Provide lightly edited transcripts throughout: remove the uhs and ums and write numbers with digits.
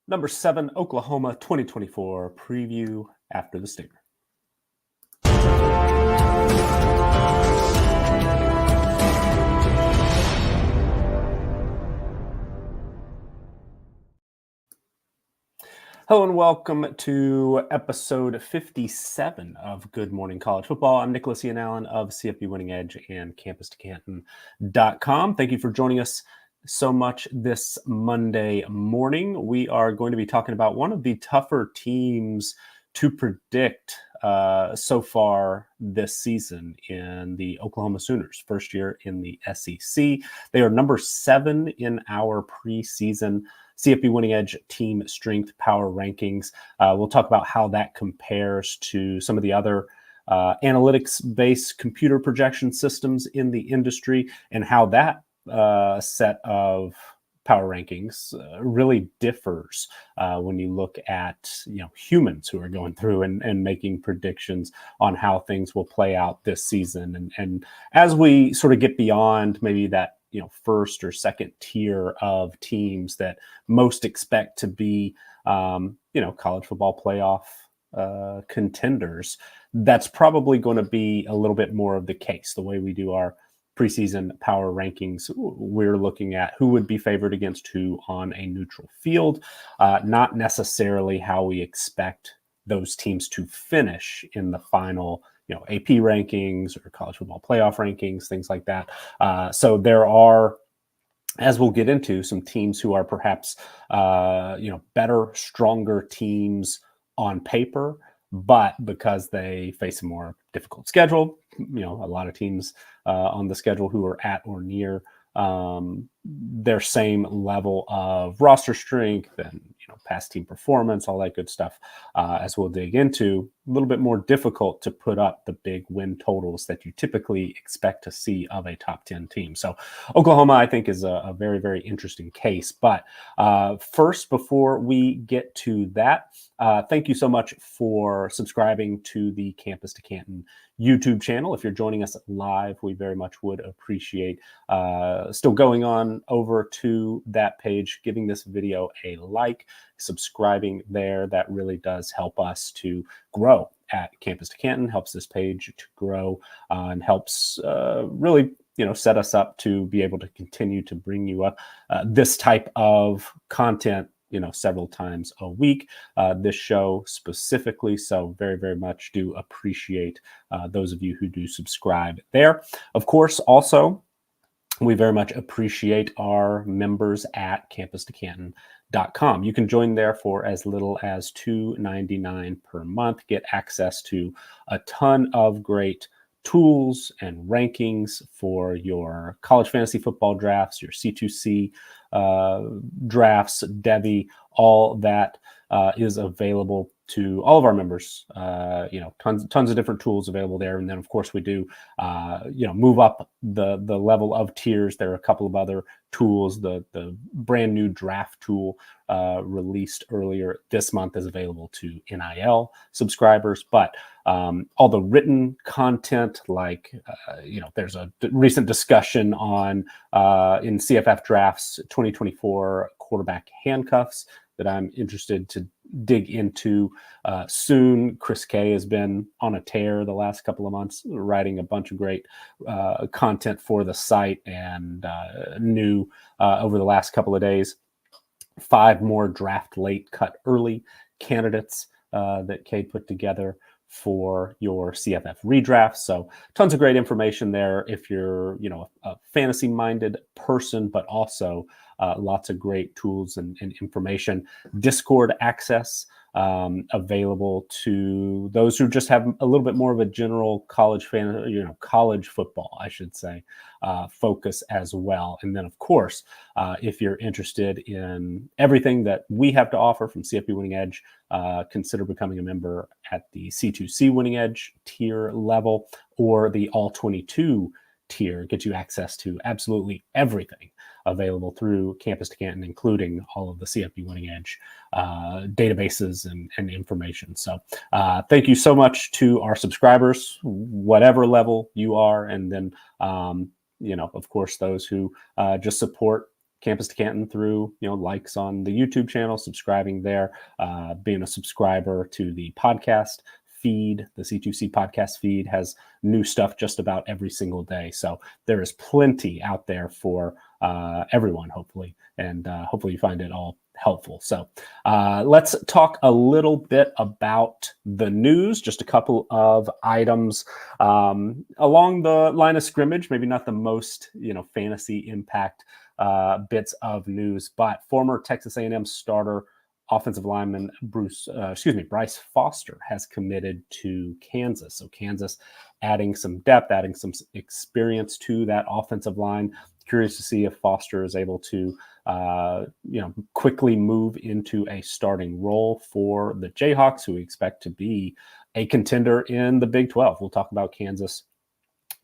Number 7, Oklahoma 2024 preview after the stinger. Hello and welcome to episode 57 of Good Morning College Football. I'm Nicholas Ian Allen of CFB Winning Edge and CampusToCanton.com. Thank you for joining us so much this Monday morning. We are going to be talking about one of the tougher teams to predict so far this season in the Oklahoma Sooners, first year in the SEC. They are number 7 in our preseason CFB Winning Edge team strength power rankings. We'll talk about how that compares to some of the other analytics-based computer projection systems in the industry and how that set of power rankings really differs when you look at humans who are going through and making predictions on how things will play out this season. And as we sort of get beyond maybe that first or second tier of teams that most expect to be college football playoff contenders, that's probably going to be a little bit more of the case. The way we do our preseason power rankings, we're looking at who would be favored against who on a neutral field, not necessarily how we expect those teams to finish in the final AP rankings or college football playoff rankings, things like that. So there are, as we'll get into, some teams who are perhaps better, stronger teams on paper, but because they face a more difficult schedule, a lot of teams on the schedule who are at or near their same level of roster strength and past team performance, all that good stuff, as we'll dig into, a little bit more difficult to put up the big win totals that you typically expect to see of a top 10 team. So Oklahoma, I think, is a very, very interesting case. But first, before we get to that, thank you so much for subscribing to the Campus to Canton YouTube channel. If you're joining us live, we very much would appreciate still going on over to that page, giving this video a like, subscribing there. That really does help us to grow at Campus to Canton, helps this page to grow, and helps really set us up to be able to continue to bring you up this type of content several times a week, this show specifically. So very, very much do appreciate those of you who do subscribe there. Of course, also, we very much appreciate our members at CampusToCanton.com. You can join there for as little as $2.99 per month, get access to a ton of great tools and rankings for your college fantasy football drafts, your C2C drafts, Devi, all that is available to all of our members. Tons of different tools available there. And then, of course, we do, move up the level of tiers. There are a couple of other tools. The brand new draft tool released earlier this month is available to NIL subscribers. But all the written content, like, there's a recent discussion on in CFF Drafts 2024 quarterback handcuffs that I'm interested to dig into soon. Chris K has been on a tear the last couple of months, writing a bunch of great content for the site, and new over the last couple of days, 5 more draft late, cut early candidates that K put together for your CFF redraft. So tons of great information there if you're, a fantasy-minded person, but also lots of great tools and information. Discord access available to those who just have a little bit more of a general college college football, I should say, focus as well. And then, of course, if you're interested in everything that we have to offer from CFB Winning Edge, consider becoming a member at the C2C Winning Edge tier level or the All 22 tier. Gets you access to absolutely everything available through Campus to Canton, including all of the CFB Winning Edge databases and information. So thank you so much to our subscribers, whatever level you are. And then, of course, those who just support Campus to Canton through, likes on the YouTube channel, subscribing there, being a subscriber to the podcast feed. The C2C podcast feed has new stuff just about every single day. So there is plenty out there for everyone, hopefully. And hopefully you find it all helpful. So let's talk a little bit about the news, just a couple of items along the line of scrimmage, maybe not the most, fantasy impact bits of news, but former Texas A&M starter offensive lineman Bryce Foster has committed to Kansas. So Kansas adding some depth, adding some experience to that offensive line. Curious to see if Foster is able to, quickly move into a starting role for the Jayhawks, who we expect to be a contender in the Big 12. We'll talk about Kansas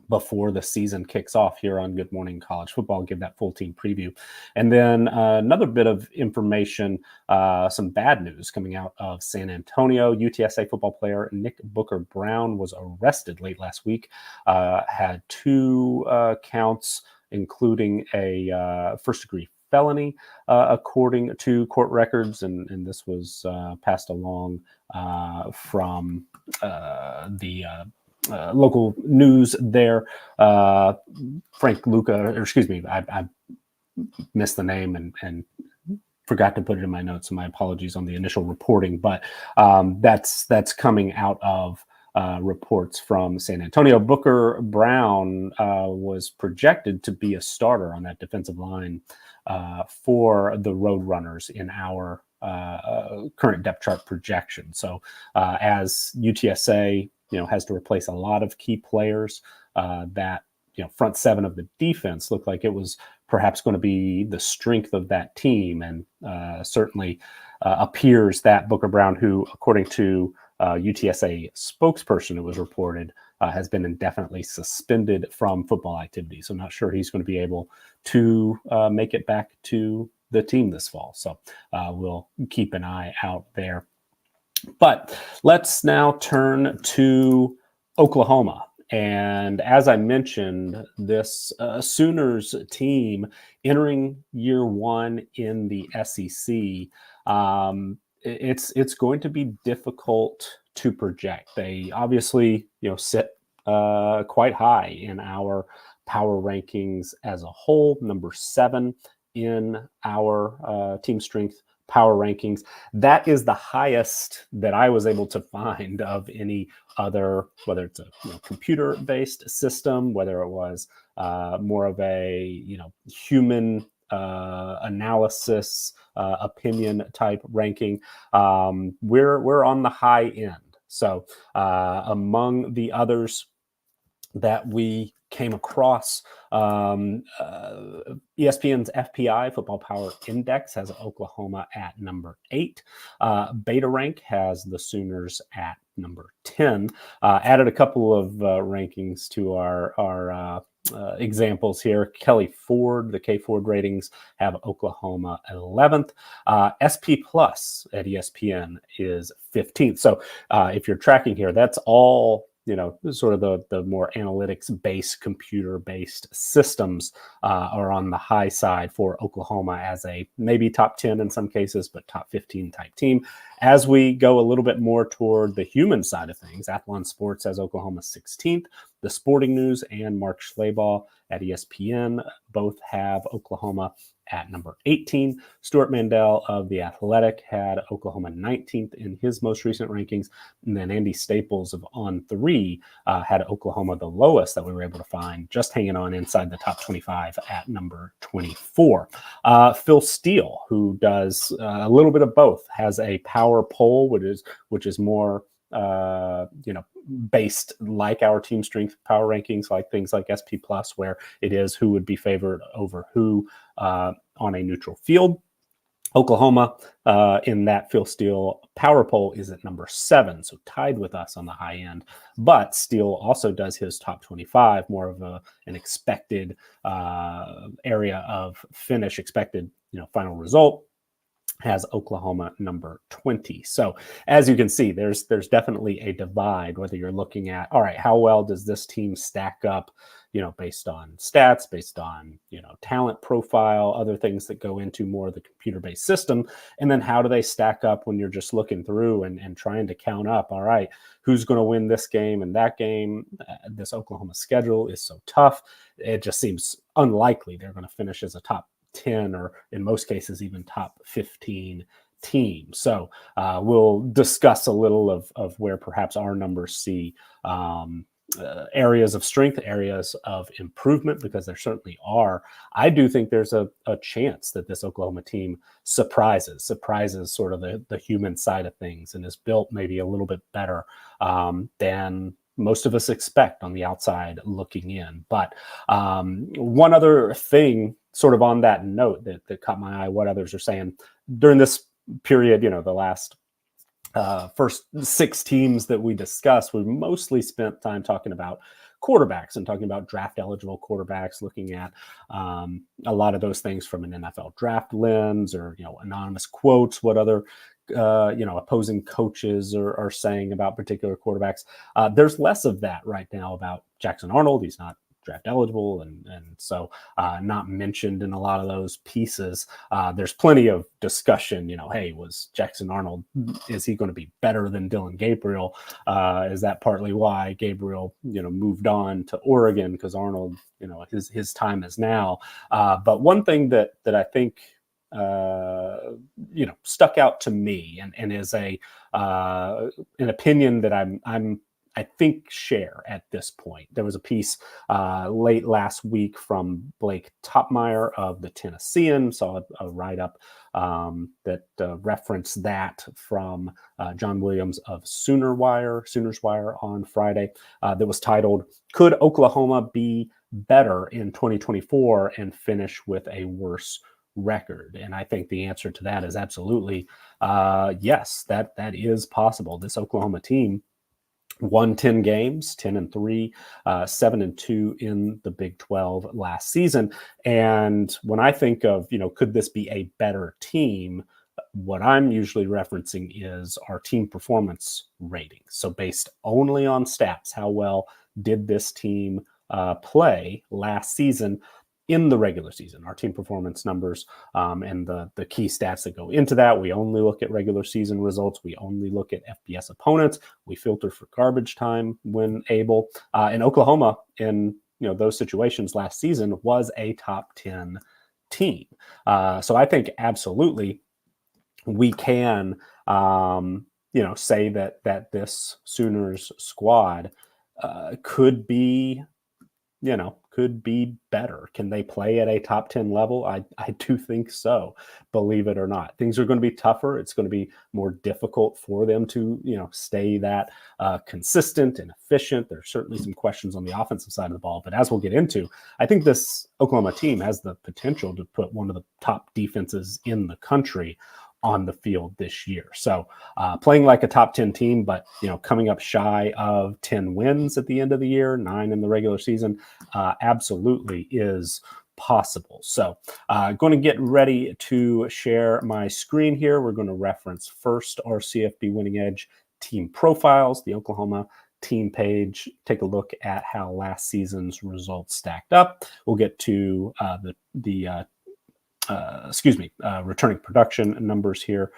before the season kicks off here on Good Morning College Football, give that full team preview. And then another bit of information, some bad news coming out of San Antonio. UTSA football player Nick Booker Brown was arrested late last week, had 2 counts, including a first-degree felony, according to court records, and this was passed along from the local news there. Frank Luca, or excuse me, I missed the name and forgot to put it in my notes, so my apologies on the initial reporting, but that's coming out of reports from San Antonio. Booker Brown was projected to be a starter on that defensive line for the Roadrunners in our current depth chart projection. So as UTSA has to replace a lot of key players, that front 7 of the defense looked like it was perhaps going to be the strength of that team, and certainly appears that Booker Brown, who according to UTSA spokesperson, it was reported, has been indefinitely suspended from football activity. So not sure he's going to be able to make it back to the team this fall. So we'll keep an eye out there. But let's now turn to Oklahoma. And as I mentioned, this Sooners team entering year 1 in the SEC, it's going to be difficult to project. They obviously, sit quite high in our power rankings as a whole, number 7 in our team strength power rankings. That is the highest that I was able to find of any other, whether it's a computer-based system, whether it was more of a human analysis opinion type ranking. We're on the high end. So among the others that we came across, ESPN's FPI, Football Power Index, has Oklahoma at number 8. Beta Rank has the Sooners at number 10. Added a couple of rankings to our examples here. Kelly Ford, the K Ford ratings have Oklahoma 11th. SP Plus at ESPN is 15th. So if you're tracking here, that's all sort of the more analytics-based, computer-based systems are on the high side for Oklahoma as a maybe top 10 in some cases, but top 15 type team. As we go a little bit more toward the human side of things, Athlon Sports has Oklahoma 16th. The Sporting News and Mark Schlabach at ESPN both have Oklahoma at number 18. Stuart Mandel of The Athletic had Oklahoma 19th in his most recent rankings. And then Andy Staples of On3 had Oklahoma the lowest that we were able to find, just hanging on inside the top 25 at number 24. Phil Steele, who does a little bit of both, has a power poll, which is more based like our team strength power rankings, like things like SP Plus, where it is who would be favored over who on a neutral field. Oklahoma in that Phil Steele power poll is at number 7, so tied with us on the high end. But Steele also does his top 25, more of an expected area of finish, expected final result. has Oklahoma number 20. So as you can see, there's definitely a divide, whether you're looking at, all right, how well does this team stack up, based on stats, based on, talent profile, other things that go into more of the computer-based system. And then how do they stack up when you're just looking through and trying to count up, all right, who's going to win this game and that game? This Oklahoma schedule is so tough. It just seems unlikely they're going to finish as a top 10 or in most cases even top 15 team. So we'll discuss a little of where perhaps our numbers see areas of strength, areas of improvement, because there certainly are. I do think there's a chance that this Oklahoma team surprises sort of the human side of things and is built maybe a little bit better than most of us expect on the outside looking in. But one other thing sort of on that note that caught my eye, what others are saying during this period, the last first 6 teams that we discussed, we mostly spent time talking about quarterbacks and talking about draft eligible quarterbacks, looking at a lot of those things from an NFL draft lens or, anonymous quotes, what other opposing coaches are saying about particular quarterbacks. There's less of that right now about Jackson Arnold. He's not draft eligible and so not mentioned in a lot of those pieces. There's plenty of discussion, hey, was Jackson Arnold, is he going to be better than Dillon Gabriel? Is that partly why Gabriel, moved on to Oregon, because Arnold, his time is now. But one thing that I think stuck out to me and is an opinion that I think share at this point. There was a piece late last week from Blake Topmeyer of the Tennessean, saw a write-up that referenced that from John Williams of Sooners Wire on Friday, that was titled, "Could Oklahoma be better in 2024 and finish with a worse record?" And I think the answer to that is absolutely yes, that is possible. This Oklahoma team won 10 games, 10-3, 7-2 in the Big 12 last season. And when I think of, could this be a better team? What I'm usually referencing is our team performance rating. So based only on stats, how well did this team play last season in the regular season? Our team performance numbers and the key stats that go into that. We only look at regular season results. We only look at FBS opponents. We filter for garbage time when able. And Oklahoma, in those situations last season, was a top 10 team. So I think absolutely we can say that this Sooners squad could be better. Can they play at a top 10 level? I do think so, believe it or not. Things are going to be tougher. It's going to be more difficult for them to, stay that consistent and efficient. There's certainly some questions on the offensive side of the ball, but as we'll get into, I think this Oklahoma team has the potential to put one of the top defenses in the country on the field this year. So playing like a top 10 team, but coming up shy of 10 wins at the end of the year, 9 in the regular season, absolutely is possible. So going to get ready to share my screen here. We're going to reference first our CFB Winning Edge team profiles, the Oklahoma team page, take a look at how last season's results stacked up. We'll get to returning production numbers here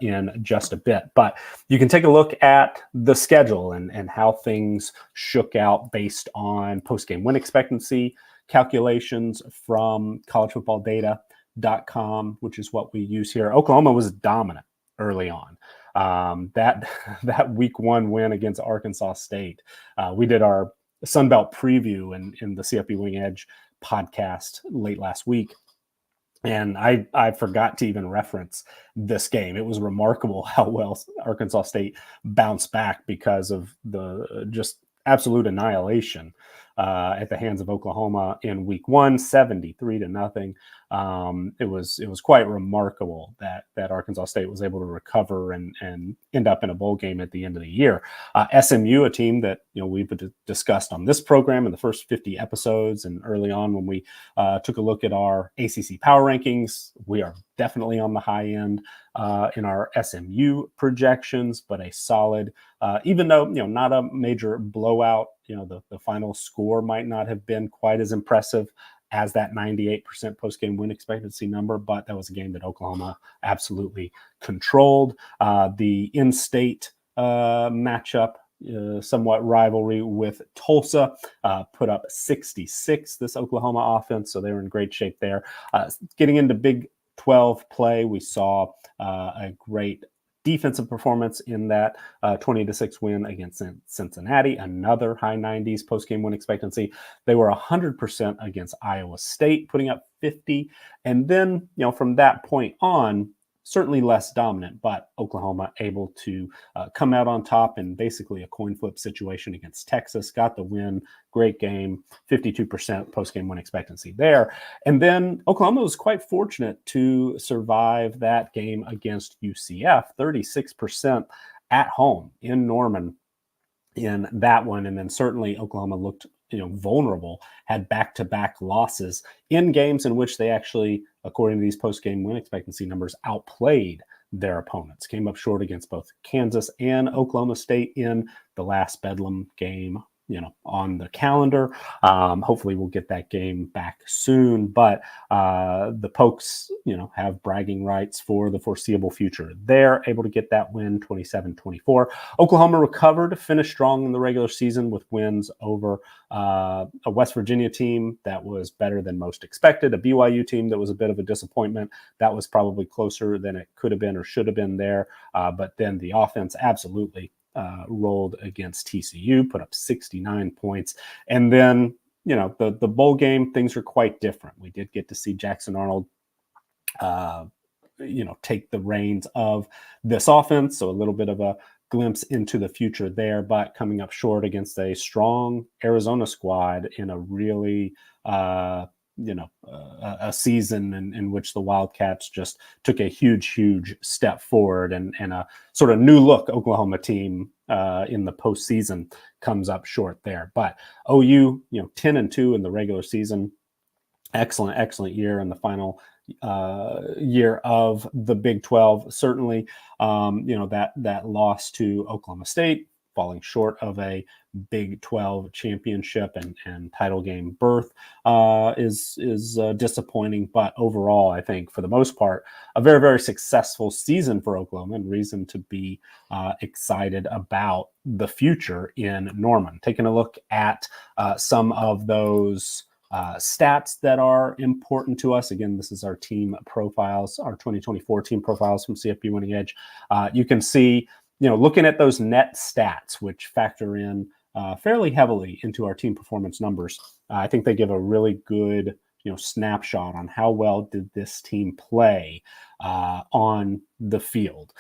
in just a bit. But you can take a look at the schedule and how things shook out based on post-game win expectancy calculations from collegefootballdata.com, which is what we use here. Oklahoma was dominant early on. That week 1 win against Arkansas State. We did our Sun Belt preview in the CFB Winning Edge podcast late last week. And I forgot to even reference this game. It was remarkable how well Arkansas State bounced back because of the just absolute annihilation at the hands of Oklahoma in week 1, 73-0. It was quite remarkable that Arkansas State was able to recover and end up in a bowl game at the end of the year. SMU, a team that we've discussed on this program in the first 50 episodes, and early on when we took a look at our ACC power rankings, we are definitely on the high end in our SMU projections, but a solid, even though not a major blowout. The final score might not have been quite as impressive as that 98% post-game win expectancy number, but that was a game that Oklahoma absolutely controlled. The in-state matchup, somewhat rivalry with Tulsa, put up 66, this Oklahoma offense, so they were in great shape there. Getting into Big 12 play, we saw a great defensive performance in that 20-6 win against Cincinnati, another high 90s post-game win expectancy. They were 100% against Iowa State, putting up 50. And then, from that point on, certainly less dominant, but Oklahoma able to come out on top in basically a coin flip situation against Texas, got the win. Great game, 52% post-game win expectancy there. And then Oklahoma was quite fortunate to survive that game against UCF, 36% at home in Norman in that one. And then certainly Oklahoma looked vulnerable, had back-to-back losses in games in which they actually, according to these post-game win expectancy numbers, outplayed their opponents. Came up short against both Kansas and Oklahoma State in the last Bedlam game on the calendar. Hopefully we'll get that game back soon, but the Pokes, have bragging rights for the foreseeable future. They're able to get that win, 27-24. Oklahoma recovered, finished strong in the regular season with wins over a West Virginia team that was better than most expected, a BYU team that was a bit of a disappointment. That was probably closer than it could have been or should have been there. But then the offense absolutely rolled against TCU, put up 69 points. And then, the bowl game, things are quite different. We did get to see Jackson Arnold, take the reins of this offense. So a little bit of a glimpse into the future there, but coming up short against a strong Arizona squad in a really, a season in which the Wildcats just took a huge step forward, and a sort of new look Oklahoma team in the postseason comes up short there. But OU, 10-2 in the regular season, excellent year in the final year of the Big 12. Certainly, that loss to Oklahoma State, falling short of a Big 12 championship and title game berth is disappointing. But overall, I think for the most part, a very successful season for Oklahoma, and reason to be excited about the future in Norman. Taking a look at some of those stats that are important to us. Again, this is our team profiles, our 2024 team profiles from CFP Winning Edge. You can see, looking at those net stats, which factor in fairly heavily into our team performance numbers, I think they give a really good, snapshot on how well did this team play on the field.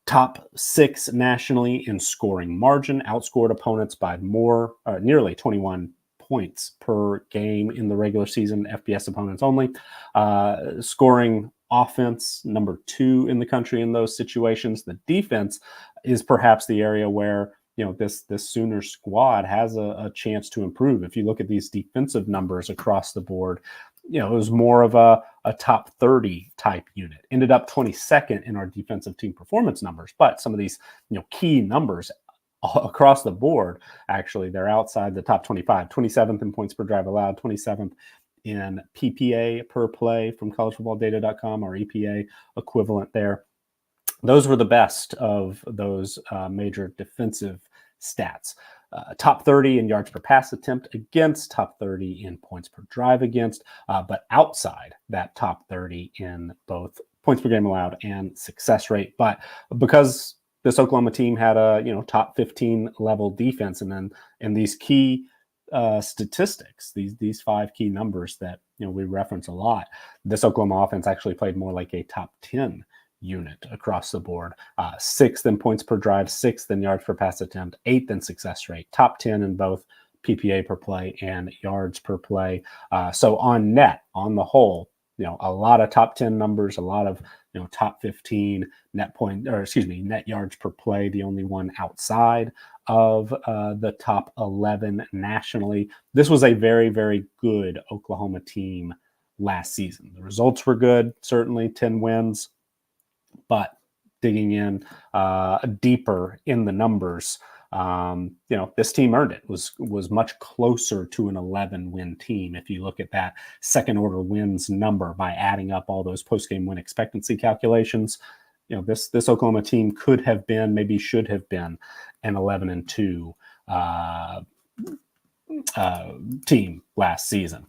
Top 6 nationally in scoring margin, outscored opponents by nearly 21 points per game in the regular season, FBS opponents only. Scoring offense, number 2 in the country in those situations. The defense is perhaps the area where this Sooner squad has a chance to improve. If you look at these defensive numbers across the board, it was more of a top 30 type unit. Ended up 22nd in our defensive team performance numbers, but some of these key numbers across the board, actually, they're outside the top 25. 27th in points per drive allowed, 27th in PPA per play from collegefootballdata.com, or EPA equivalent there. Those were the best of those major defensive stats. Top 30 in yards per pass attempt against, top 30 in points per drive against, but outside that top 30 in both points per game allowed and success rate. But because this Oklahoma team had a top 15 level defense, and then in these key statistics, these 5 key numbers that we reference a lot, this Oklahoma offense actually played more like a top 10 unit across the board. 6th in points per drive, 6th in yards per pass attempt, 8th in success rate, top 10 in both PPA per play and yards per play. So on net, on the whole, a lot of top 10 numbers, a lot of top 15 net yards per play, the only one outside of the top 11 nationally. This was a very, very good Oklahoma team last season. The results were good, certainly 10 wins, but digging in deeper in the numbers, this team earned it. Was much closer to an 11-win team if you look at that second order wins number by adding up all those post-game win expectancy calculations. This Oklahoma team could have been, maybe should have been, an 11-2 team last season.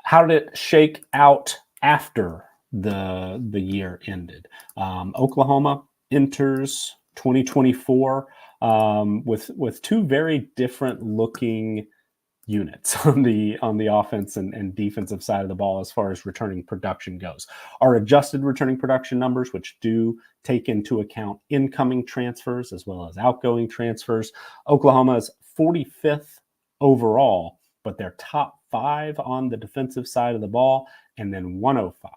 How did it shake out after the year ended? Oklahoma enters 2024 with two very different looking units on the offense and defensive side of the ball as far as returning production goes. Our adjusted returning production numbers, which do take into account incoming transfers as well as outgoing transfers, Oklahoma is 45th overall, but they're top 5 on the defensive side of the ball, and then 105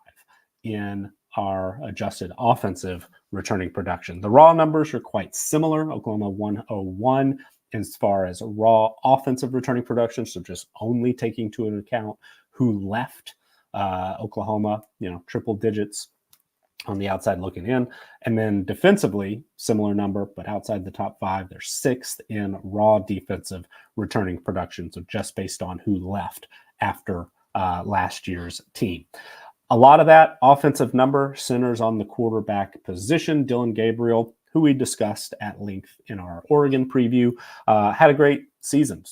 in our adjusted offensive returning production. The raw numbers are quite similar. Oklahoma 101 as far as raw offensive returning production, so just only taking into account who left. Oklahoma, triple digits on the outside looking in. And then defensively, similar number, but outside the top 5, they're 6th in raw defensive returning production, so just based on who left after last year's team. A lot of that offensive number centers on the quarterback position. Dillon Gabriel, who we discussed at length in our Oregon preview, had a great season,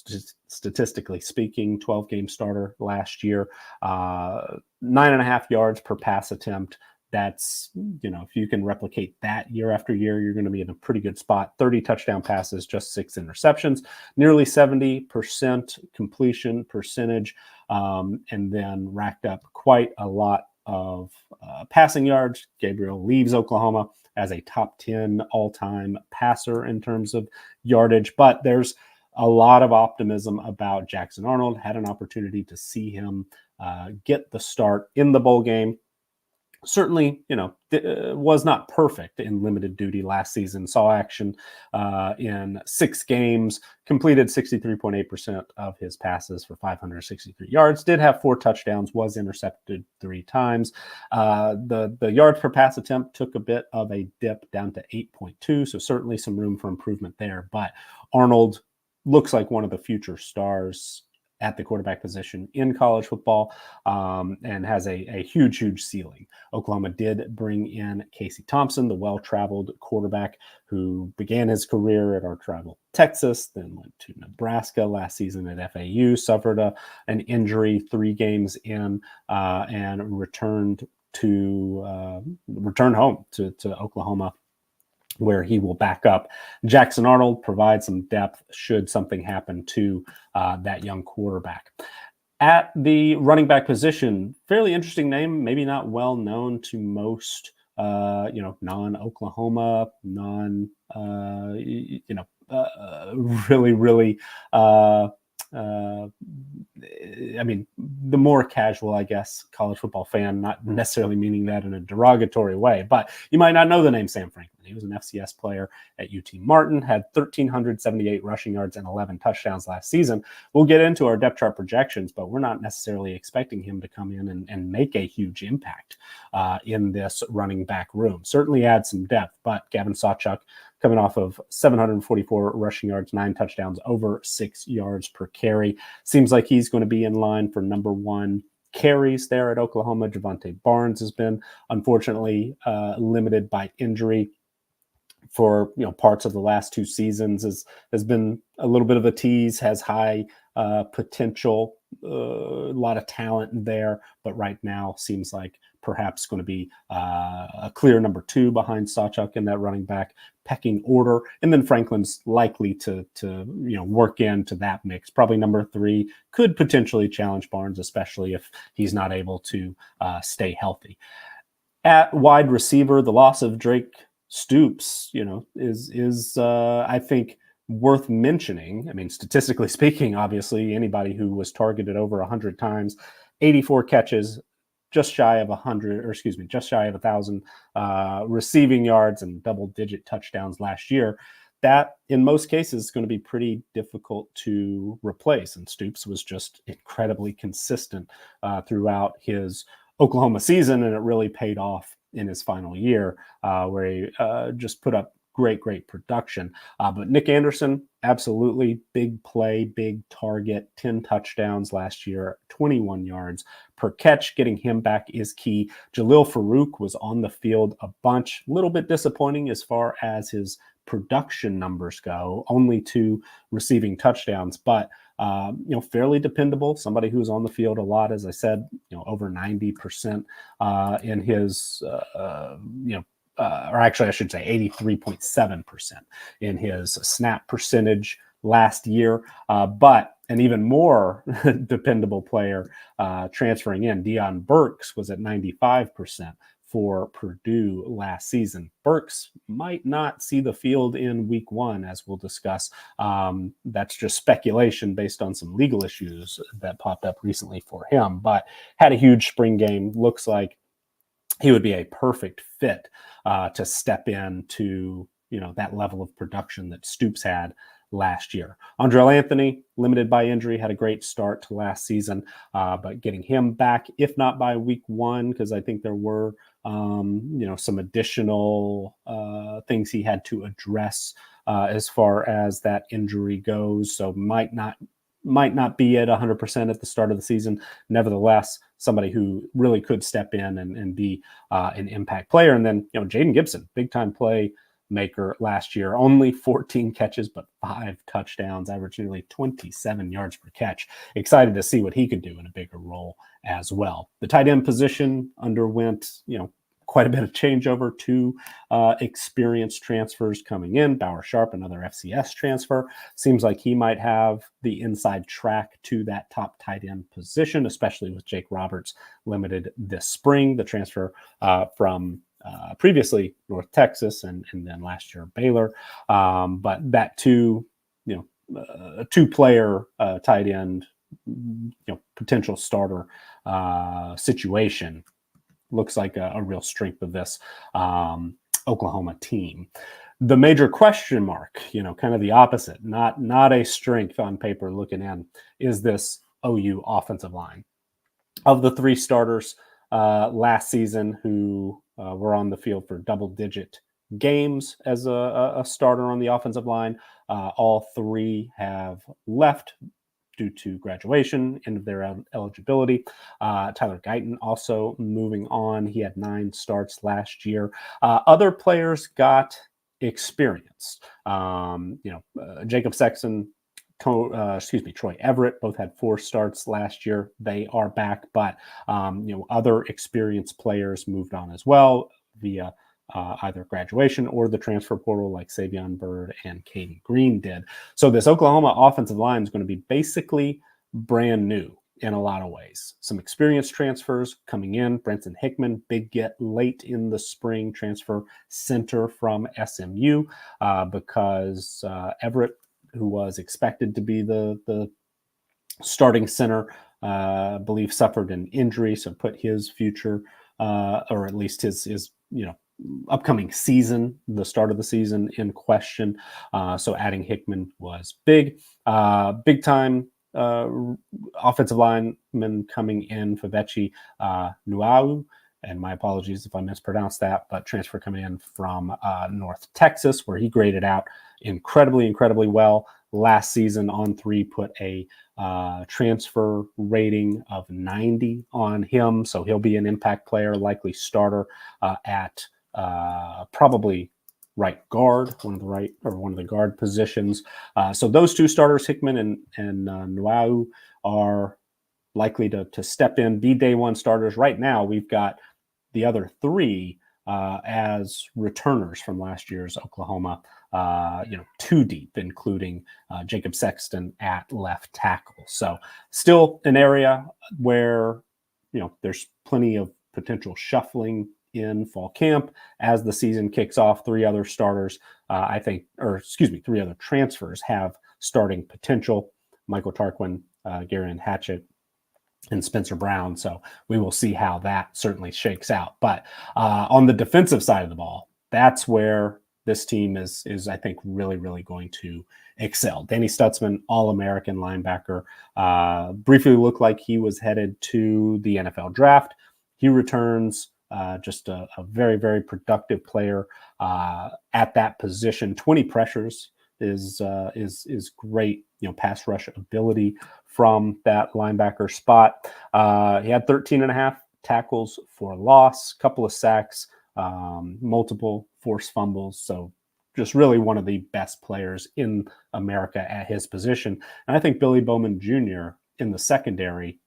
statistically speaking, 12-game starter last year, 9.5 yards per pass attempt. That's, if you can replicate that year after year, you're going to be in a pretty good spot. 30 touchdown passes, just 6 interceptions, nearly 70% completion percentage, and then racked up quite a lot of passing yards. Gabriel leaves Oklahoma as a top 10 all-time passer in terms of yardage, but there's a lot of optimism about Jackson Arnold. Had an opportunity to see him get the start in the bowl game. Certainly, was not perfect in limited duty last season. Saw action in 6 games, completed 63.8% of his passes for 563 yards, did have 4 touchdowns, was intercepted 3 times. The yards per pass attempt took a bit of a dip down to 8.2, so certainly some room for improvement there. But Arnold looks like one of the future stars at the quarterback position in college football, and has a huge ceiling. Oklahoma did bring in Casey Thompson, the well-traveled quarterback who began his career at our rival Texas, then went to Nebraska last season at FAU, suffered an injury 3 games in, and returned home to Oklahoma, where he will back up Jackson Arnold, provide some depth should something happen to that young quarterback. At the running back position, fairly interesting name, maybe not well known to most, non-Oklahoma, really, the more casual, I guess, college football fan, not necessarily meaning that in a derogatory way, but you might not know the name Sam Franklin. He was an FCS player at UT Martin, had 1,378 rushing yards and 11 touchdowns last season. We'll get into our depth chart projections, but we're not necessarily expecting him to come in and make a huge impact in this running back room. Certainly add some depth, but Gavin Sawchuk, coming off of 744 rushing yards, 9 touchdowns, over 6 yards per carry. Seems like he's going to be in line for number 1 carries there at Oklahoma. Javante Barnes has been, unfortunately, limited by injury for parts of the last 2 seasons. Has been a little bit of a tease, has high potential, a lot of talent there, but right now seems like perhaps going to be a clear number 2 behind Sawchuk in that running back pecking order. And then Franklin's likely to work into that mix. Probably number 3, could potentially challenge Barnes, especially if he's not able to stay healthy. At wide receiver, the loss of Drake Stoops, is I think worth mentioning, I mean, statistically speaking, obviously, anybody who was targeted over 100 times, 84 catches, just shy of 100, or excuse me, just shy of 1,000 receiving yards and double-digit touchdowns last year. That, in most cases, is going to be pretty difficult to replace. And Stoops was just incredibly consistent throughout his Oklahoma season, and it really paid off in his final year, where he just put up great production. But Nick Anderson, absolutely big play, big target, 10 touchdowns last year, 21 yards per catch. Getting him back is key. Jalil Farouk was on the field a bunch, a little bit disappointing as far as his production numbers go, only 2 receiving touchdowns, but fairly dependable, somebody who's on the field a lot, as I said, over 90% in his, or actually I should say 83.7% in his snap percentage last year, but an even more dependable player transferring in, Deion Burks, was at 95% for Purdue last season. Burks might not see the field in week 1, as we'll discuss. That's just speculation based on some legal issues that popped up recently for him, but had a huge spring game. Looks like he would be a perfect fit to step into, that level of production that Stoops had last year. Andrell Anthony, limited by injury, had a great start to last season, but getting him back, if not by week 1, because I think there were some additional things he had to address as far as that injury goes. So might not be at 100% at the start of the season. Nevertheless, somebody who really could step in and be an impact player. And then, Jaden Gibson, big time play maker last year, only 14 catches, but 5 touchdowns, averaged nearly 27 yards per catch. Excited to see what he could do in a bigger role as well. The tight end position underwent, quite a bit of changeover. 2 experienced transfers coming in. Bauer Sharp, another FCS transfer. Seems like he might have the inside track to that top tight end position, especially with Jake Roberts limited this spring. The transfer from previously North Texas and then last year Baylor. But that 2-player tight end, potential starter situation looks like a real strength of this Oklahoma team. The major question mark, kind of the opposite, not a strength on paper looking in, is this OU offensive line. Of the 3 starters last season who were on the field for double-digit games as a starter on the offensive line, all 3 have left due to graduation, end of their eligibility. Tyler Guyton also moving on. He had 9 starts last year. Other players got experience. Jacob Sexton, Troy Everett, both had 4 starts last year. They are back, but other experienced players moved on as well via either graduation or the transfer portal, like Savion Byrd and Katie Green did. So this Oklahoma offensive line is going to be basically brand new in a lot of ways. Some experienced transfers coming in. Brenton Hickman, big get late in the spring, transfer center from SMU, because Everett, who was expected to be the starting center, I believe suffered an injury, so put his future, or at least his upcoming season, the start of the season, in question. So adding Hickman was big. Big time offensive lineman coming in, Favechi Nuau, and my apologies if I mispronounced that, but transfer coming in from North Texas, where he graded out incredibly well last season. On 3, put a transfer rating of 90 on him, so he'll be an impact player, likely starter at probably right guard, one of the guard positions. So those 2 starters, Hickman and Nuau, are likely to step in, be day 1 starters. Right now, we've got the other 3 as returners from last year's Oklahoma, 2 deep, including Jacob Sexton at left tackle. So still an area where, there's plenty of potential shuffling in fall camp. As the season kicks off, three other transfers have starting potential. Michael Tarquin, Garion Hatchett, and Spencer Brown. So we will see how that certainly shakes out. But on the defensive side of the ball, that's where this team is I think, really, really going to excel. Danny Stutsman, All-American linebacker, briefly looked like he was headed to the NFL draft. He returns, just a very, very productive player at that position. 20 pressures is great, pass rush ability from that linebacker spot. He had 13 and a half tackles for loss, couple of sacks, multiple forced fumbles. So just really one of the best players in America at his position. And I think Billy Bowman Jr. in the secondary,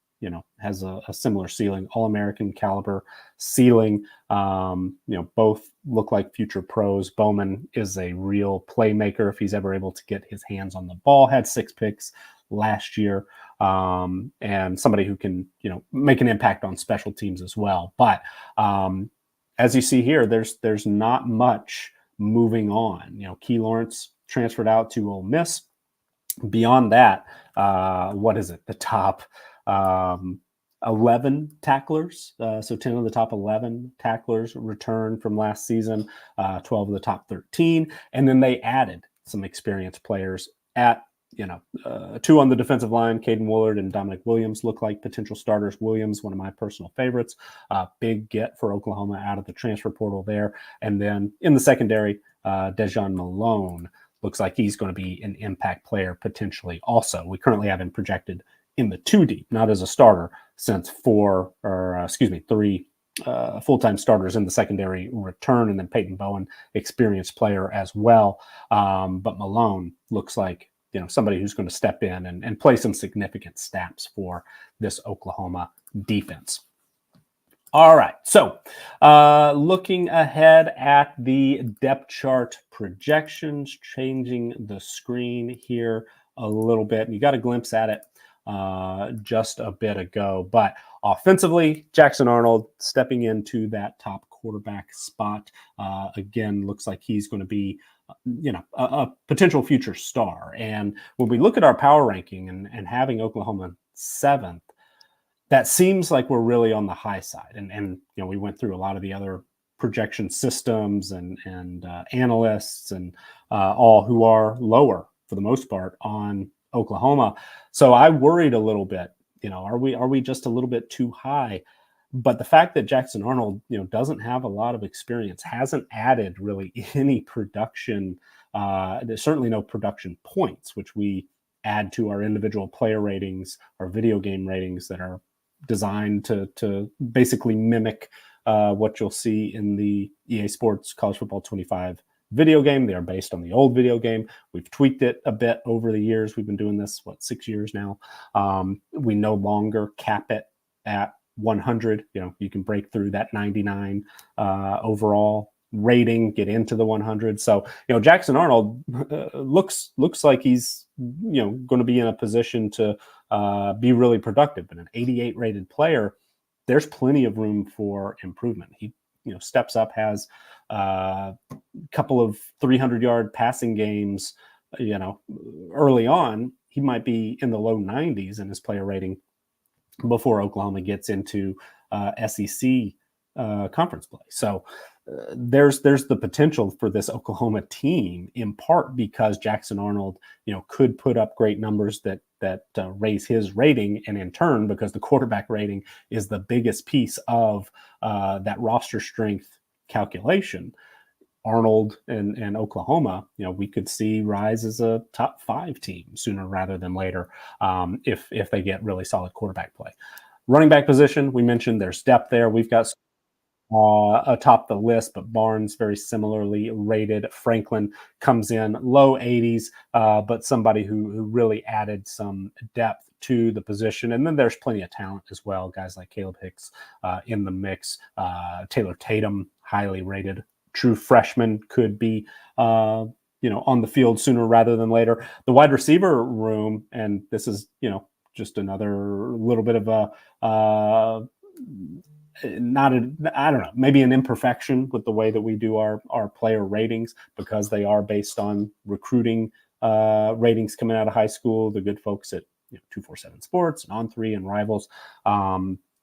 has a similar ceiling, All-American caliber ceiling. Both look like future pros. Bowman is a real playmaker if he's ever able to get his hands on the ball. Had 6 picks last year, and somebody who can, make an impact on special teams as well. But as you see here, there's not much moving on. Key Lawrence transferred out to Ole Miss. Beyond that, what is it? The top 11 tacklers. So 10 of the top 11 tacklers returned from last season, 12 of the top 13. And then they added some experienced players at, 2 on the defensive line. Caden Woolard and Dominic Williams look like potential starters. Williams, one of my personal favorites. Big get for Oklahoma out of the transfer portal there. And then in the secondary, Dejon Malone looks like he's going to be an impact player potentially also. We currently have him projected in the 2 deep, not as a starter, since 3 full-time starters in the secondary return, and then Peyton Bowen, experienced player as well. But Malone looks like, somebody who's going to step in and play some significant snaps for this Oklahoma defense. All right, so looking ahead at the depth chart projections, changing the screen here a little bit. You got a glimpse at it just a bit ago. But offensively, Jackson Arnold stepping into that top quarterback spot. Again, looks like he's going to be, a potential future star. And when we look at our power ranking and having Oklahoma 7th, that seems like we're really on the high side. And we went through a lot of the other projection systems and analysts and all who are lower for the most part on Oklahoma. So I worried a little bit, are we just a little bit too high? But the fact that Jackson Arnold, doesn't have a lot of experience, hasn't added really any production, there's certainly no production points, which we add to our individual player ratings, our video game ratings that are designed to basically mimic what you'll see in the EA Sports College Football 25 video game. They are based on the old video game. We've tweaked it a bit over the years. We've been doing this, 6 years now. We no longer cap it at 100. You can break through that 99 overall rating, get into the 100. So, Jackson Arnold looks like he's, going to be in a position to be really productive. But an 88 rated player, there's plenty of room for improvement. He, steps up, has a couple of 300-yard passing games, early on. He might be in the low 90s in his player rating before Oklahoma gets into SEC conference play. So there's the potential for this Oklahoma team, in part because Jackson Arnold, could put up great numbers that raise his rating, and in turn, because the quarterback rating is the biggest piece of that roster strength calculation, Arnold and Oklahoma, we could see rise as a top 5 team sooner rather than later, if they get really solid quarterback play. Running back position, we mentioned there's depth there. We've got atop the list, but Barnes very similarly rated. Franklin comes in low 80s, but somebody who really added some depth to the position. And then there's plenty of talent as well. Guys like Caleb Hicks in the mix. Taylor Tatum, highly rated. True freshman, could be on the field sooner rather than later. The wide receiver room, and this is just another little bit of a not I don't know, maybe an imperfection with the way that we do our player ratings, because they are based on recruiting ratings coming out of high school. The good folks at 247 Sports and On3 and Rivals,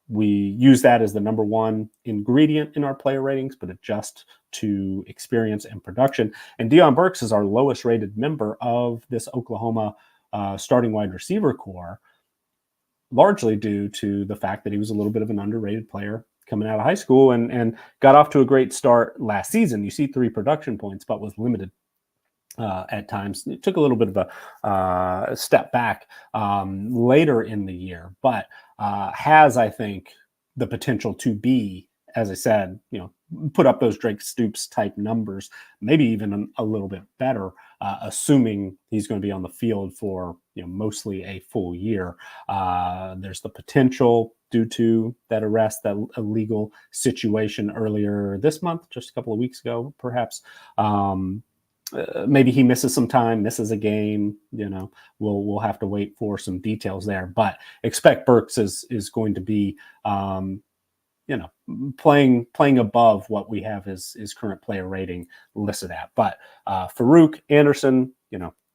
we use that as the number one ingredient in our player ratings, but adjust to experience and production. And Deion Burks is our lowest rated member of this Oklahoma starting wide receiver core, largely due to the fact that he was a little bit of an underrated player coming out of high school and got off to a great start last season. You see 3 production points, but was limited at times. It took a little bit of a step back later in the year, but has, I think, the potential to be, as I said, put up those Drake Stoops type numbers, maybe even a little bit better, assuming he's going to be on the field for mostly a full year. There's the potential, due to that arrest, that illegal situation earlier this month, just a couple of weeks ago, perhaps. Maybe he misses some time, misses a game. We'll have to wait for some details there. But expect Burks is going to be, playing above what we have his current player rating listed at. But Farouk, Anderson,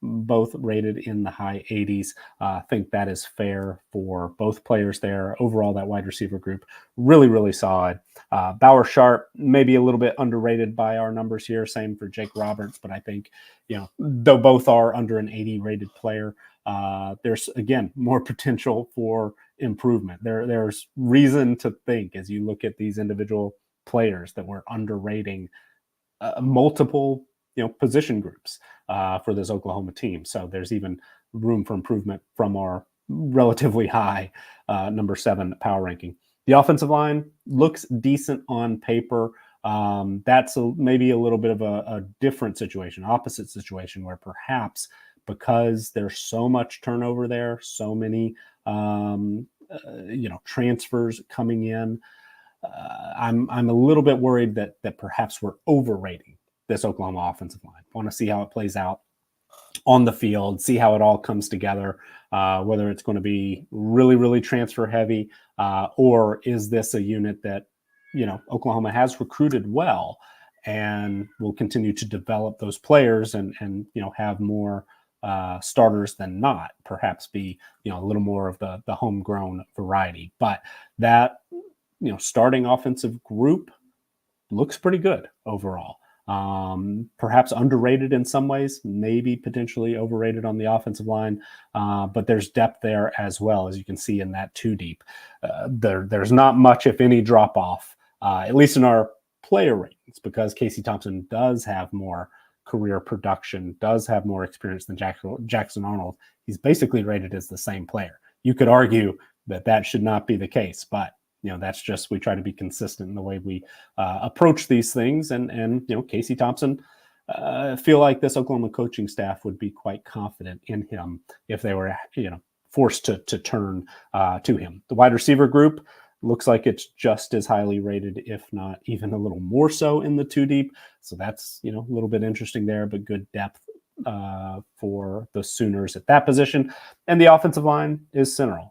both rated in the high 80s. I think that is fair for both players there. Overall, that wide receiver group, really, really solid. Bauer Sharp, maybe a little bit underrated by our numbers here. Same for Jake Roberts, but I think, though both are under an 80 rated player, there's, again, more potential for improvement. There's reason to think, as you look at these individual players, that we're underrating multiple position groups for this Oklahoma team. So there's even room for improvement from our relatively high number 7 power ranking. The offensive line looks decent on paper. That's maybe a little bit of a different situation, opposite situation, where perhaps because there's so much turnover there, so many transfers coming in, I'm a little bit worried that perhaps we're overrating this Oklahoma offensive line. I want to see how it plays out on the field, see how it all comes together, whether it's going to be really, really transfer heavy, or is this a unit that, Oklahoma has recruited well and will continue to develop those players and have more starters than not, perhaps be, a little more of the homegrown variety. But that, starting offensive group looks pretty good overall. Perhaps underrated in some ways, maybe potentially overrated on the offensive line, but there's depth there as well, as you can see in that 2 deep. There's not much, if any, drop off, at least in our player ratings, because Casey Thompson does have more career production, does have more experience than Jackson Arnold. He's basically rated as the same player. You could argue that should not be the case, but that's just, we try to be consistent in the way we approach these things. And Casey Thompson, feel like this Oklahoma coaching staff would be quite confident in him if they were, forced to turn to him. The wide receiver group looks like it's just as highly rated, if not even a little more so, in the 2 deep. So that's, a little bit interesting there, but good depth for the Sooners at that position. And the offensive line is similar.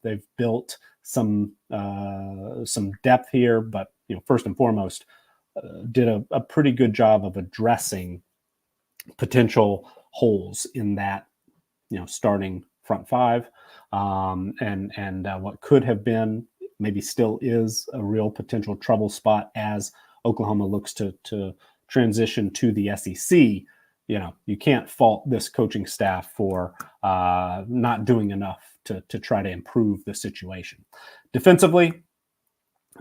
They've built some depth here, but first and foremost, did a pretty good job of addressing potential holes in that starting front 5, and what could have been, maybe still is, a real potential trouble spot as Oklahoma looks to transition to the SEC. You can't fault this coaching staff for not doing enough to try to improve the situation. Defensively,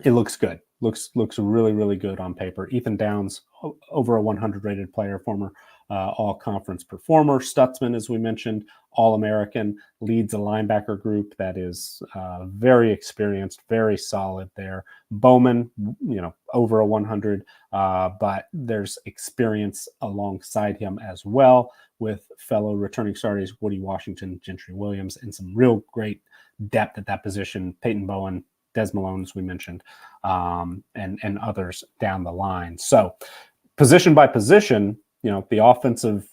it looks good. Looks really, really good on paper. Ethan Downs, over a 100 rated player, former all-conference performer. Stutsman, as we mentioned, All-American, leads a linebacker group that is very experienced, very solid there. Bowman, over a 100, but there's experience alongside him as well, with fellow returning starters Woody Washington, Gentry Williams, and some real great depth at that position. Peyton Bowen, Des Malone, as we mentioned, and others down the line. So position by position, the offensive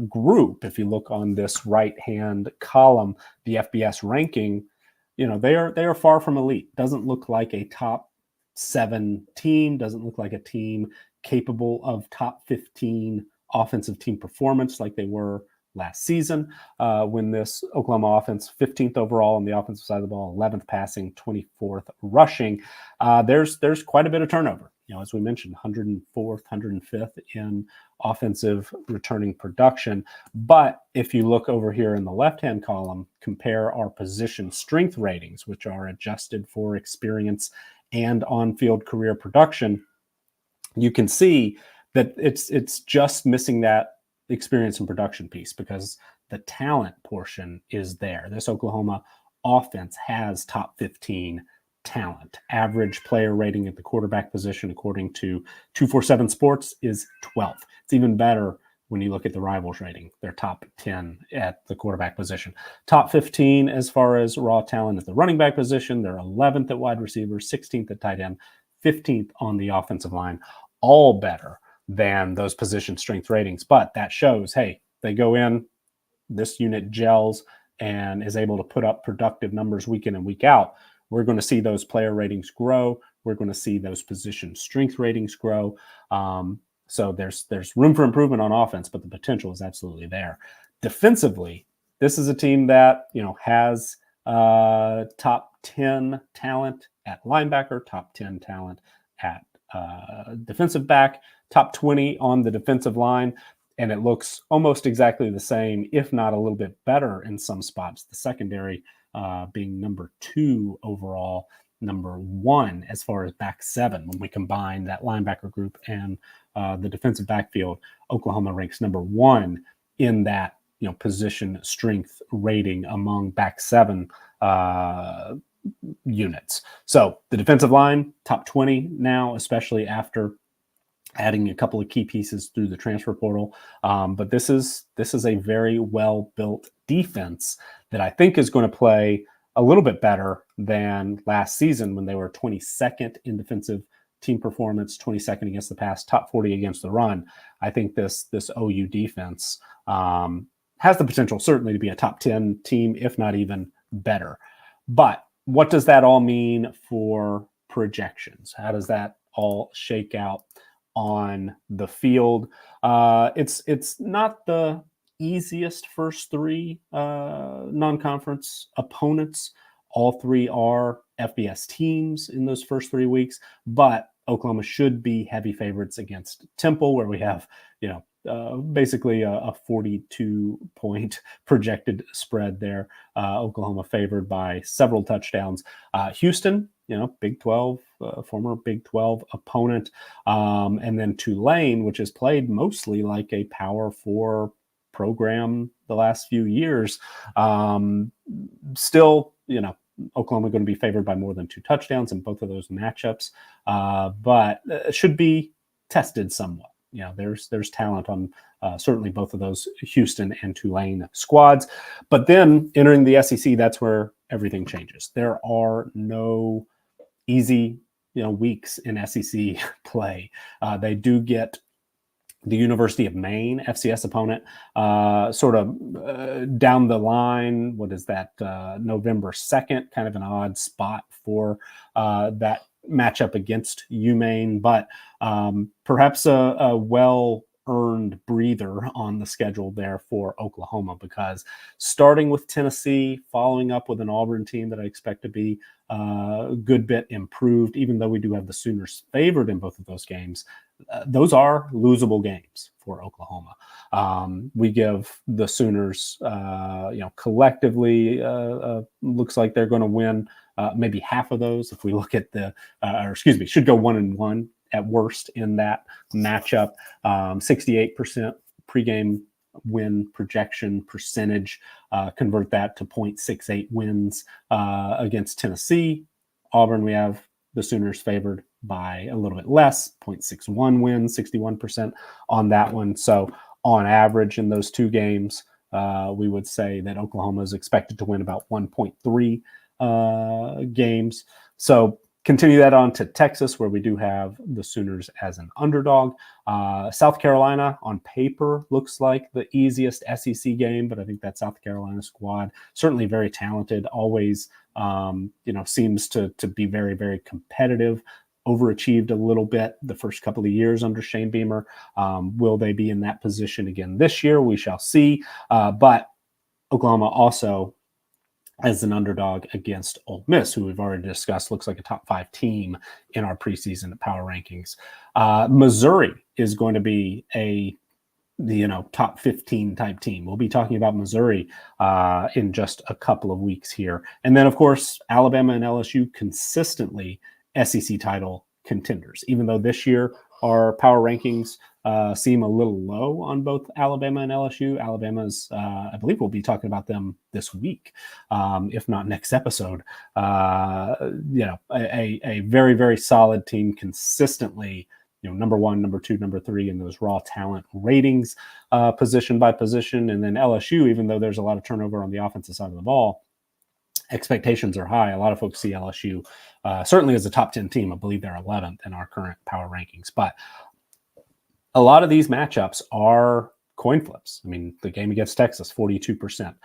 group, if you look on this right-hand column, the FBS ranking, they are far from elite. Doesn't look like a top 7 team. Doesn't look like a team capable of top 15 offensive team performance like they were last season, when this Oklahoma offense, 15th overall on the offensive side of the ball, 11th passing, 24th rushing. There's quite a bit of turnover. As we mentioned, 104th, 105th in offensive returning production. But if you look over here in the left-hand column, compare our position strength ratings, which are adjusted for experience and on-field career production, you can see that it's just missing that experience and production piece, because the talent portion is there. This Oklahoma offense has top 15 talent. Average player rating at the quarterback position, according to 247 Sports, is 12th. It's even better when you look at the rivals rating. They're top 10 at the quarterback position. Top 15 as far as raw talent at the running back position. They're 11th at wide receiver, 16th at tight end, 15th on the offensive line. All better than those position strength ratings. But that shows, hey, they go in, this unit gels and is able to put up productive numbers week in and week out. We're going to see those player ratings grow. We're going to see those position strength ratings grow. So there's room for improvement on offense, but the potential is absolutely there. Defensively, this is a team that has top 10 talent at linebacker, top 10 talent at defensive back, top 20 on the defensive line, and it looks almost exactly the same, if not a little bit better in some spots. The secondary being number 2 overall, number 1 as far as back 7. When we combine that linebacker group and the defensive backfield, Oklahoma ranks number 1 in that position strength rating among back 7 units. So the defensive line, top 20 now, especially after adding a couple of key pieces through the transfer portal. But this is a very well-built defense that I think is going to play a little bit better than last season, when they were 22nd in defensive team performance, 22nd against the pass, top 40 against the run. I think this OU defense has the potential certainly to be a top 10 team, if not even better. But what does that all mean for projections? How does that all shake out on the field? It's not the easiest first 3 non-conference opponents. All 3 are FBS teams in those first 3 weeks, but Oklahoma should be heavy favorites against Temple, where we have basically a 42-point projected spread there. Oklahoma favored by several touchdowns. Houston, Big 12, former Big 12 opponent. And then Tulane, which has played mostly like a Power 4 program the last few years. Still, Oklahoma going to be favored by more than 2 touchdowns in both of those matchups, but should be tested somewhat. There's talent on certainly both of those Houston and Tulane squads. But then entering the SEC, that's where everything changes. There are no easy weeks in SEC play. They do get the University of Maine FCS opponent sort of down the line. What is that? November 2nd, kind of an odd spot for that matchup against UMaine, but perhaps a well-earned breather on the schedule there for Oklahoma, because starting with Tennessee, following up with an Auburn team that I expect to be a good bit improved, even though we do have the Sooners favored in both of those games. Those are losable games for Oklahoma. We give the Sooners, collectively looks like they're going to win maybe half of those. If we look at should go 1-1 at worst in that matchup. 68% pregame win projection percentage. Convert that to 0.68 wins against Tennessee. Auburn, we have the Sooners favored by a little bit less, 0.61 wins, 61% on that one. So on average in those 2 games, we would say that Oklahoma is expected to win about 1.3 games. So continue that on to Texas, where we do have the Sooners as an underdog. South Carolina on paper looks like the easiest SEC game, but I think that South Carolina squad, certainly very talented, always seems to be very, very competitive. Overachieved a little bit the first couple of years under Shane Beamer. Will they be in that position again this year? We shall see. But Oklahoma also as an underdog against Ole Miss, who we've already discussed, looks like a top 5 team in our preseason power rankings. Missouri is going to be a top 15 type team. We'll be talking about Missouri in just a couple of weeks here. And then, of course, Alabama and LSU consistently SEC title contenders, even though this year our power rankings seem a little low on both Alabama and LSU. Alabama's, I believe we'll be talking about them this week, if not next episode. A very, very solid team consistently, number 1, number 2, number 3 in those raw talent ratings, position by position. And then LSU, even though there's a lot of turnover on the offensive side of the ball, expectations are high. A lot of folks see LSU certainly as a top 10 team. I believe they're 11th in our current power rankings. But a lot of these matchups are coin flips. I mean, the game against Texas, 42%.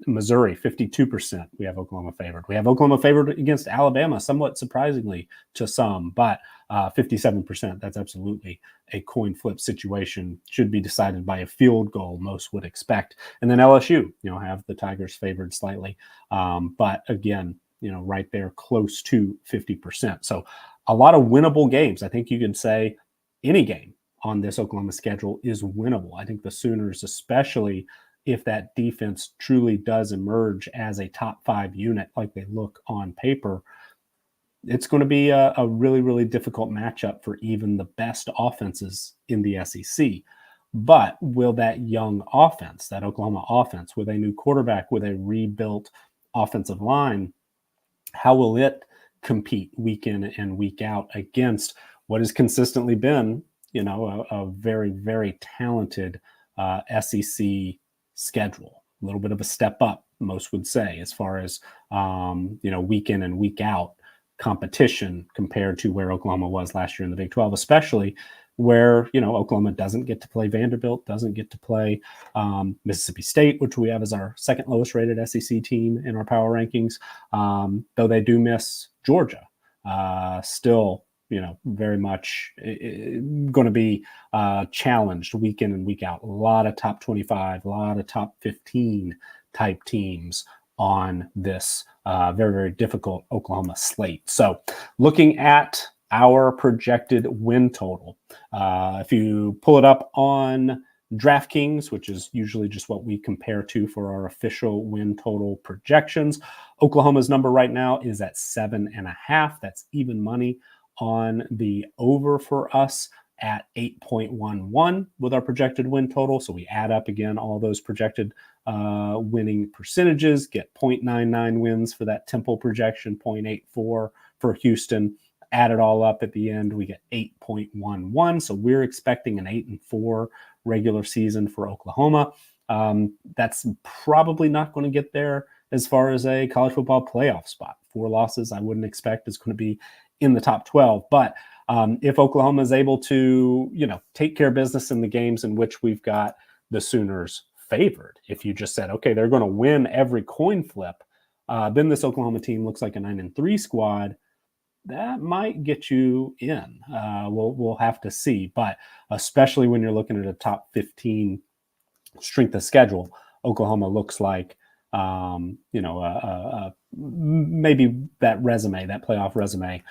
Missouri, 52%. We have Oklahoma favored. We have Oklahoma favored against Alabama, somewhat surprisingly to some, but 57%. That's absolutely a coin flip situation. Should be decided by a field goal, most would expect. And then LSU, have the Tigers favored slightly. But again, right there, close to 50%. So a lot of winnable games. I think you can say any game on this Oklahoma schedule is winnable. I think the Sooners, especially if that defense truly does emerge as a top 5 unit like they look on paper, it's going to be a really, really difficult matchup for even the best offenses in the SEC. But will that young offense, that Oklahoma offense, with a new quarterback, with a rebuilt offensive line, how will it compete week in and week out against what has consistently been a very, very talented SEC schedule? A little bit of a step up, most would say, as far as, week in and week out competition compared to where Oklahoma was last year in the Big 12, especially where, Oklahoma doesn't get to play Vanderbilt, doesn't get to play Mississippi State, which we have as our second lowest rated SEC team in our power rankings, though they do miss Georgia. Still, very much going to be challenged week in and week out. A lot of top 25, a lot of top 15 type teams on this very, very difficult Oklahoma slate. So looking at our projected win total, if you pull it up on DraftKings, which is usually just what we compare to for our official win total projections, Oklahoma's number right now is at 7.5. That's even money on the over for us at 8.11 with our projected win total. So we add up again all those projected winning percentages, get 0.99 wins for that Temple projection, 0.84 for Houston. Add it all up at the end, we get 8.11. So we're expecting an 8-4 regular season for Oklahoma. That's probably not going to get there as far as a college football playoff spot. 4 losses, I wouldn't expect is going to be in the top 12. But if Oklahoma is able to, take care of business in the games in which we've got the Sooners favored, if you just said, okay, they're going to win every coin flip, then this Oklahoma team looks like a 9-3 squad. That might get you in. We'll have to see. But especially when you're looking at a top 15 strength of schedule, Oklahoma looks like maybe that resume, that playoff resume,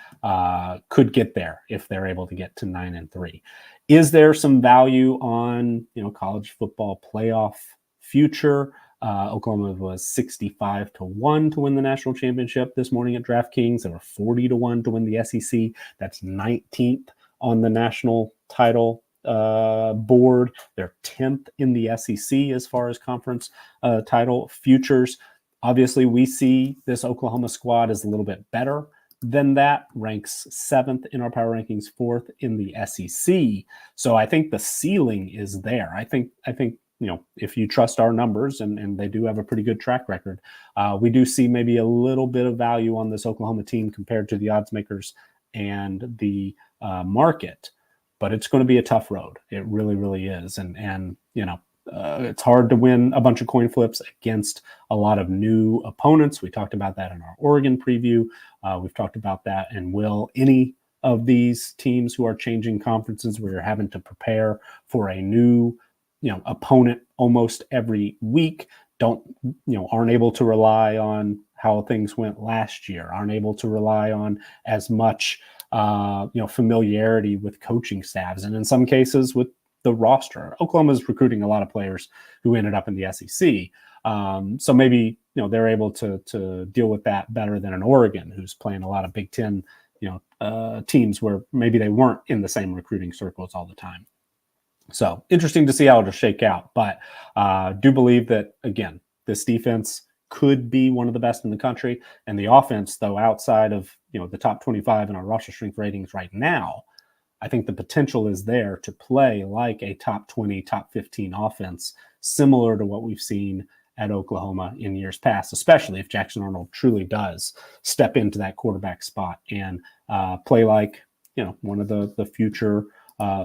could get there if they're able to get to 9-3. Is there some value on, college football playoff future? Oklahoma was 65-1 to win the national championship this morning at DraftKings. They were 40-1 to win the SEC. That's 19th on the national title board. They're 10th in the SEC as far as conference title futures. Obviously, we see this Oklahoma squad is a little bit better than that, ranks 7th in our power rankings, 4th in the SEC. So I think the ceiling is there. I think if you trust our numbers, and they do have a pretty good track record, we do see maybe a little bit of value on this Oklahoma team compared to the odds makers and the market. But it's going to be a tough road. It really, really is. And it's hard to win a bunch of coin flips against a lot of new opponents. We talked about that in our Oregon preview. We've talked about that, and will any of these teams who are changing conferences where you're having to prepare for a new, opponent almost every week, aren't able to rely on how things went last year, aren't able to rely on as much, familiarity with coaching staffs, and in some cases with the roster. Oklahoma's recruiting a lot of players who ended up in the SEC. So maybe, they're able to deal with that better than an Oregon, who's playing a lot of Big Ten, teams where maybe they weren't in the same recruiting circles all the time. So interesting to see how it'll shake out. But do believe that, again, this defense could be one of the best in the country. And the offense, though, outside of, the top 25 in our roster strength ratings right now, I think the potential is there to play like a top 20, top 15 offense, similar to what we've seen at Oklahoma in years past, especially if Jackson Arnold truly does step into that quarterback spot and play like, one of the future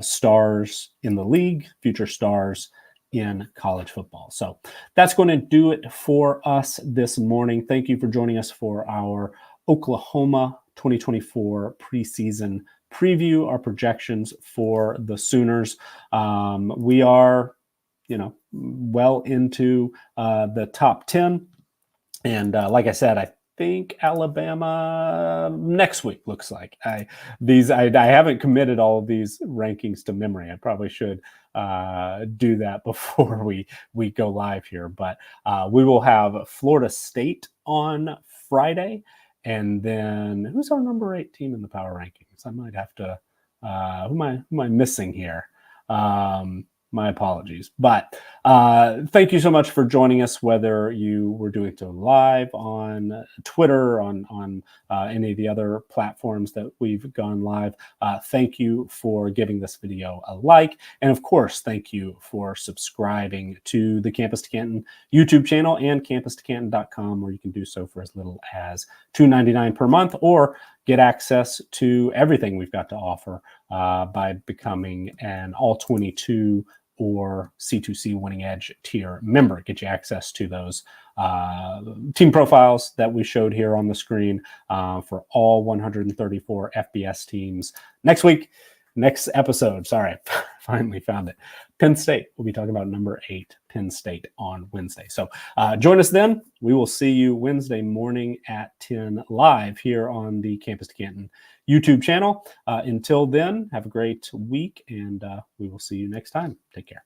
stars in the league, future stars in college football. So that's going to do it for us this morning. Thank you for joining us for our Oklahoma 2024 preseason preview, our projections for the Sooners. We are, well into the top 10. And like I said, I think Alabama next week looks like. I haven't committed all of these rankings to memory. I probably should do that before we go live here. But we will have Florida State on Friday. And then who's our number 8 team in the power rankings? I might have to, who am I missing here? My apologies. But thank you so much for joining us, whether you were doing so live on Twitter, on any of the other platforms that we've gone live. Thank you for giving this video a like. And of course, thank you for subscribing to the Campus to Canton YouTube channel and campustocanton.com, where you can do so for as little as $2.99 per month, or get access to everything we've got to offer by becoming an All-22 or C2C Winning Edge tier member. Get you access to those team profiles that we showed here on the screen for all 134 FBS teams. Next episode, sorry, finally found it. Penn State. We'll be talking about number 8, Penn State, on Wednesday. So join us then. We will see you Wednesday morning at 10 live here on the Campus to Canton YouTube channel. Until then, have a great week, and we will see you next time. Take care.